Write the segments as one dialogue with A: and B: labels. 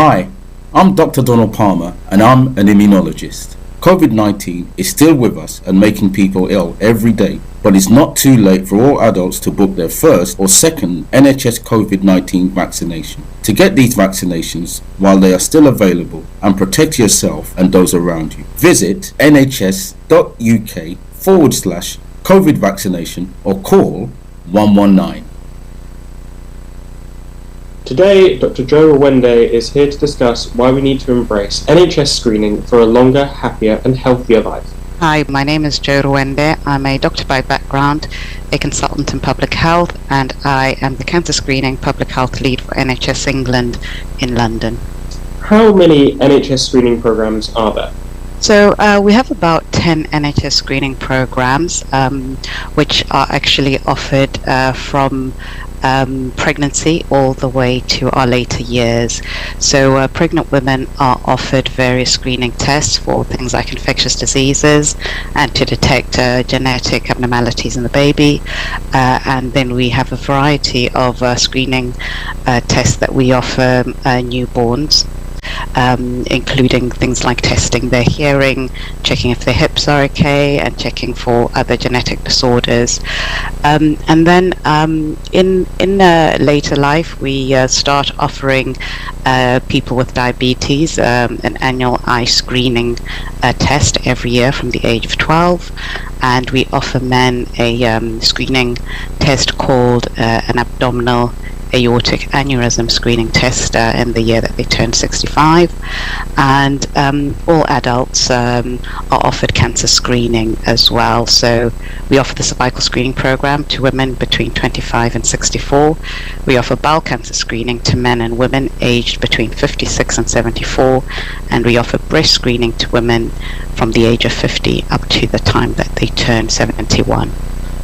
A: Hi, I'm Dr. Donald Palmer and I'm an immunologist. COVID-19 is still with us and making people ill every day, but it's not too late for all adults to book their first or second NHS COVID-19 vaccination. To get these vaccinations while they are still available and protect yourself and those around you, visit nhs.uk/COVID vaccination or call 119.
B: Today, Dr. Joe Rwende is here to discuss why we need to embrace NHS screening for a longer, happier and healthier life.
C: Hi, my name is Joe Rwende. I'm a doctor by background, a consultant in public health, and I am the cancer screening public health lead for NHS England in London.
B: How many NHS screening programs are there?
C: So we have about 10 NHS screening programs, which are actually offered from pregnancy all the way to our later years. So pregnant women are offered various screening tests for things like infectious diseases and to detect genetic abnormalities in the baby. And then we have a variety of screening tests that we offer newborns. Including things like testing their hearing, checking if their hips are okay, and checking for other genetic disorders. And then in later life, we start offering people with diabetes an annual eye screening test every year from the age of 12. And we offer men a screening test called an abdominal aortic aneurysm screening test in the year that they turn 65, and all adults are offered cancer screening as well. So we offer the cervical screening program to women between 25 and 64. We offer bowel cancer screening to men and women aged between 56 and 74, and we offer breast screening to women from the age of 50 up to the time that they turn 71.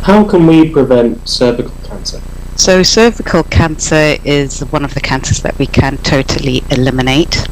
B: How can we prevent cervical cancer?
C: So cervical cancer is one of the cancers that we can totally eliminate.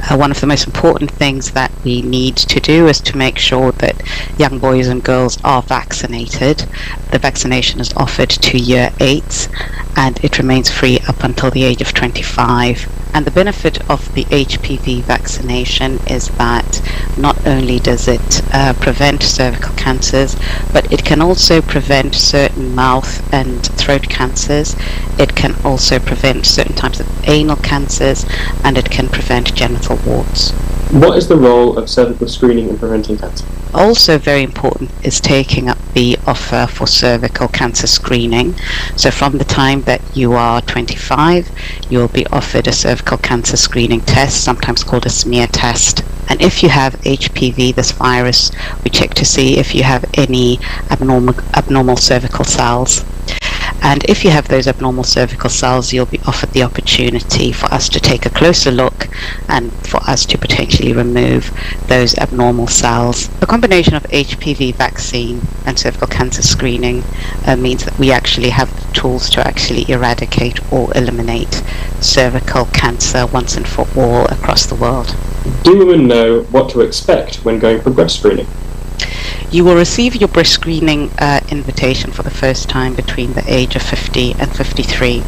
C: One of the most important things that we need to do is to make sure that young boys and girls are vaccinated. The vaccination is offered to year 8 and it remains free up until the age of 25. And the benefit of the HPV vaccination is that not only does it prevent cervical cancers, but it can also prevent certain mouth and throat cancers. It can also prevent certain types of anal cancers, and it can prevent genital warts.
B: What is the role of cervical screening in preventing cancer?
C: Also very important is taking up the offer for cervical cancer screening. So from the time that you are 25, you'll be offered a cervical cancer screening test, sometimes called a smear test. And if you have HPV, this virus, we check to see if you have any abnormal cervical cells. And if you have those abnormal cervical cells, you'll be offered the opportunity for us to take a closer look and for us to potentially remove those abnormal cells. The combination of HPV vaccine and cervical cancer screening means that we actually have the tools to actually eradicate or eliminate cervical cancer once and for all across the world.
B: Do women know what to expect when going for breast screening?
C: You will receive your breast screening invitation for the first time between the age of 50 and 53.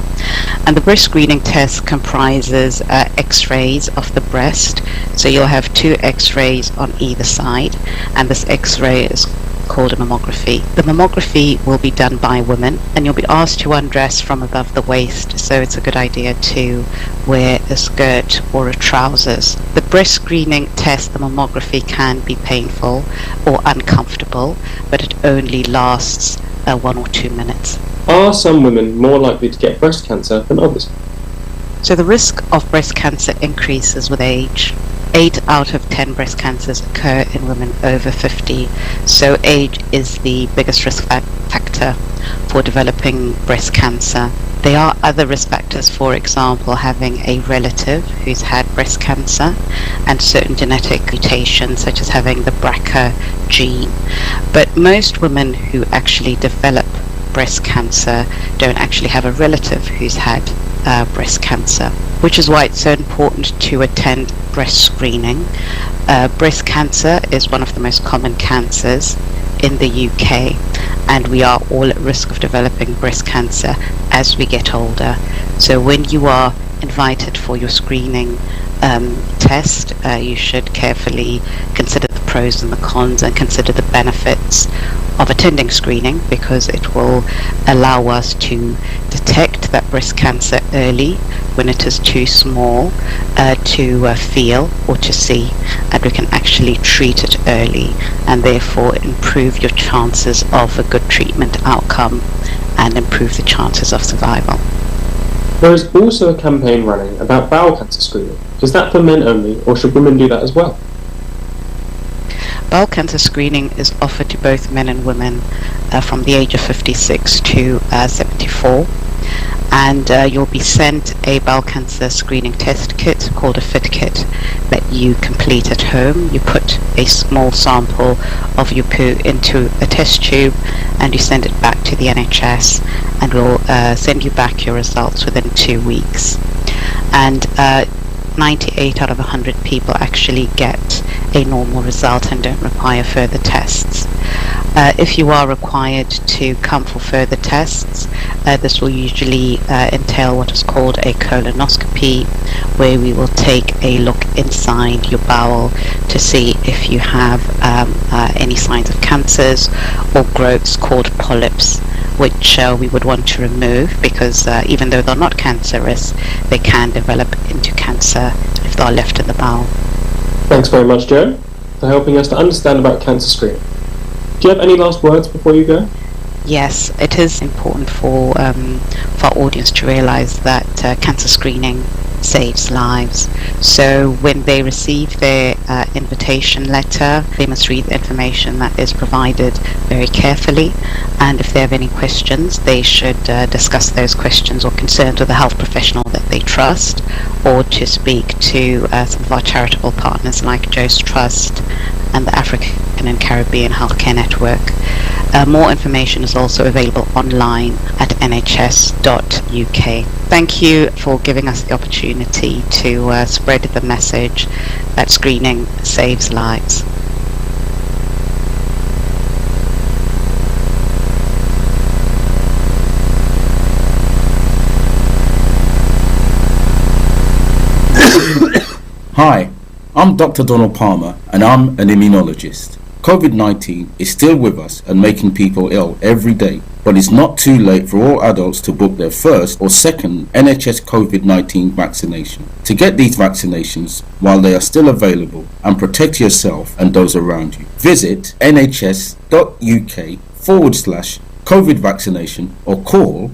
C: And the breast screening test comprises x-rays of the breast. So you'll have 2 x-rays on either side, and this x-ray is called a mammography. The mammography will be done by women, and you'll be asked to undress from above the waist, so it's a good idea to wear a skirt or a trousers. The breast screening test, the mammography, can be painful or uncomfortable, but it only lasts 1 or 2 minutes.
B: Are some women more likely to get breast cancer than others?
C: So the risk of breast cancer increases with age. 8 out of 10 breast cancers occur in women over 50, so age is the biggest risk factor for developing breast cancer. There are other risk factors, for example, having a relative who's had breast cancer and certain genetic mutations such as having the BRCA gene. But most women who actually develop breast cancer don't actually have a relative who's had breast cancer, which is why it's so important to attend breast screening. Breast cancer is one of the most common cancers in the UK, and we are all at risk of developing breast cancer as we get older. So when you are invited for your screening test, you should carefully consider the pros and the cons and consider the benefits of attending screening, because it will allow us to detect that breast cancer early when it is too small to feel or to see, and we can actually treat it early and therefore improve your chances of a good treatment outcome and improve the chances of survival.
B: There is also a campaign running about bowel cancer screening. Is that for men only, or should women do that as well?
C: Bowel cancer screening is offered to both men and women from the age of 56 to 74. And you'll be sent a bowel cancer screening test kit called a fit kit that you complete at home. You put a small sample of your poo into a test tube and you send it back to the NHS, and we'll send you back your results within 2 weeks. And 98 out of 100 people actually get a normal result and don't require further tests. If you are required to come for further tests, this will usually entail what is called a colonoscopy, where we will take a look inside your bowel to see if you have any signs of cancers or growths called polyps, which we would want to remove, because even though they're not cancerous, they can develop into cancer if they are left in the bowel.
B: Thanks very much, Joe, for helping us to understand about cancer screening. Do you have any last words before you go?
C: Yes, it is important for our audience to realize that cancer screening saves lives. So when they receive their invitation letter, they must read the information that is provided very carefully, and if they have any questions, they should discuss those questions or concerns with a health professional that they trust, or to speak to some of our charitable partners like Joe's Trust and the African and Caribbean Healthcare Network. More information is also available online at nhs.uk. Thank you for giving us the opportunity to spread the message that screening saves lives.
A: Hi, I'm Dr. Donald Palmer and I'm an immunologist. COVID-19 is still with us and making people ill every day, but it's not too late for all adults to book their first or second NHS COVID-19 vaccination. To get these vaccinations while they are still available and protect yourself and those around you, visit nhs.uk/COVID vaccination or call